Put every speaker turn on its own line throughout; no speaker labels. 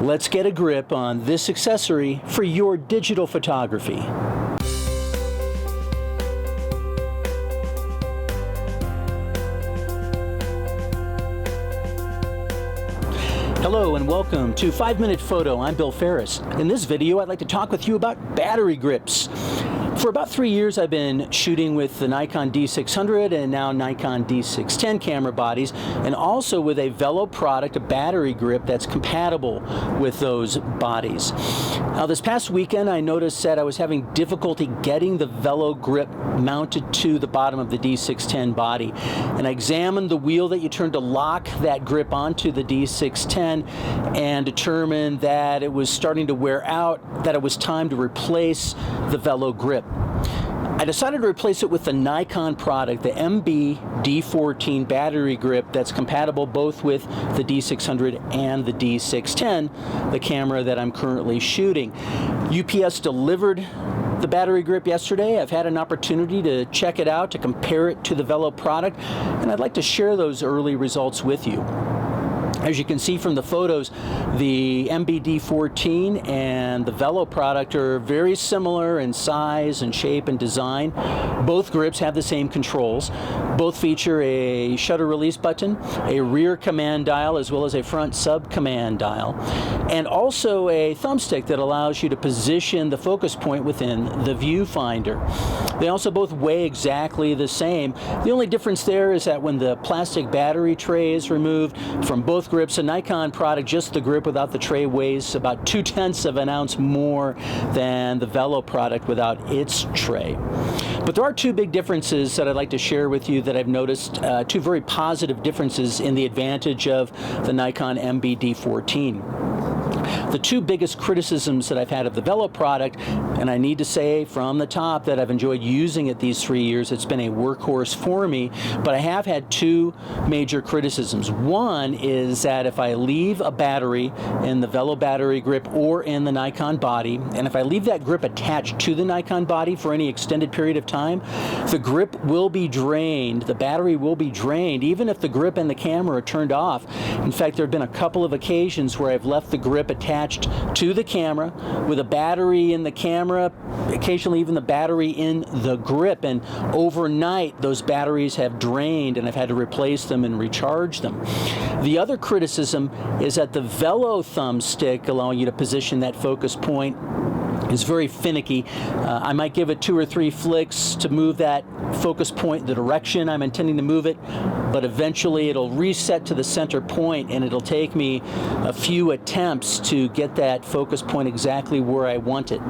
Let's get a grip on this accessory for your digital photography. Hello and welcome to 5-Minute Photo. I'm Bill Ferris. In this video, I'd like to talk with you about battery grips. For about 3 years, I've been shooting with the Nikon D600 and now Nikon D610 camera bodies, and also with a Velo product, a battery grip that's compatible with those bodies. Now, this past weekend, I noticed that I was having difficulty getting the Velo grip mounted to the bottom of the D610 body. And I examined the wheel that you turn to lock that grip onto the D610 and determined that it was starting to wear out, that it was time to replace the Velo grip. I decided to replace it with the Nikon product, the MB-D14 battery grip that's compatible both with the D600 and the D610, the camera that I'm currently shooting. UPS delivered the battery grip yesterday. I've had an opportunity to check it out, to compare it to the Velo product, and I'd like to share those early results with you. As you can see from the photos, the MB-D14 and the Velo product are very similar in size and shape and design. Both grips have the same controls. Both feature a shutter release button, a rear command dial, as well as a front sub command dial, and also a thumbstick that allows you to position the focus point within the viewfinder. They also both weigh exactly the same. The only difference there is that when the plastic battery tray is removed from both grips, a Nikon product, just the grip without the tray, weighs about 0.2 of an ounce more than the Velo product without its tray. But there are two big differences that I'd like to share with you that I've noticed, two very positive differences in the advantage of the Nikon MB-D14. The two biggest criticisms that I've had of the Velo product, and I need to say from the top that I've enjoyed using it these 3 years, it's been a workhorse for me, but I have had two major criticisms. One is that if I leave a battery in the Velo battery grip or in the Nikon body, and if I leave that grip attached to the Nikon body for any extended period of time, the grip will be drained, the battery will be drained, even if the grip and the camera are turned off. In fact, there have been a couple of occasions where I've left the grip attached to the camera with a battery in the camera, occasionally even the battery in the grip, and overnight those batteries have drained and I've had to replace them and recharge them. The other criticism is that the Velo thumbstick, allowing you to position that focus point, is very finicky. I might give it 2 or 3 flicks to move that focus point the direction I'm intending to move it, but eventually it'll reset to the center point and it'll take me a few attempts to get that focus point exactly where I want it.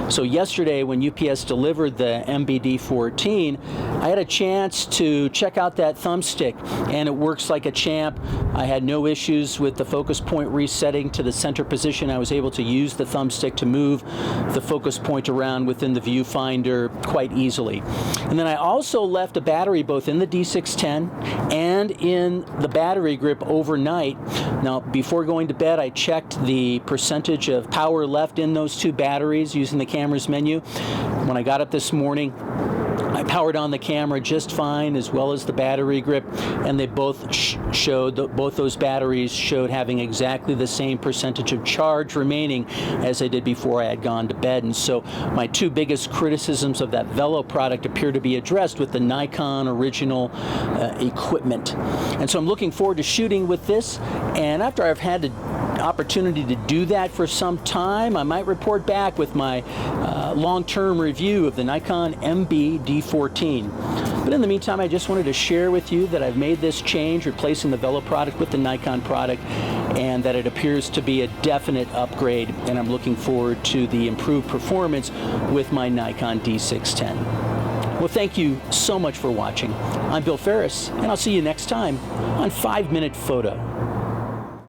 So yesterday when UPS delivered the MB-D14, I had a chance to check out that thumbstick and it works like a champ. I had no issues with the focus point resetting to the center position. I was able to use the thumbstick to move the focus point around within the viewfinder quite easily. And then I also left a battery both in the D610 and in the battery grip overnight. Now, before going to bed, I checked the percentage of power left in those two batteries using the camera's menu. When I got up this morning, I powered on the camera just fine, as well as the battery grip, and they both both those batteries showed having exactly the same percentage of charge remaining as they did before I had gone to bed. And so my two biggest criticisms of that Velo product appear to be addressed with the Nikon original equipment. And so I'm looking forward to shooting with this, and after I've had the opportunity to do that for some time, I might report back with my long-term review of the Nikon MB-D14. But in the meantime, I just wanted to share with you that I've made this change, replacing the Velo product with the Nikon product, and that it appears to be a definite upgrade, and I'm looking forward to the improved performance with my Nikon D610. Well, thank you so much for watching. I'm Bill Ferris, and I'll see you next time on 5-Minute Photo.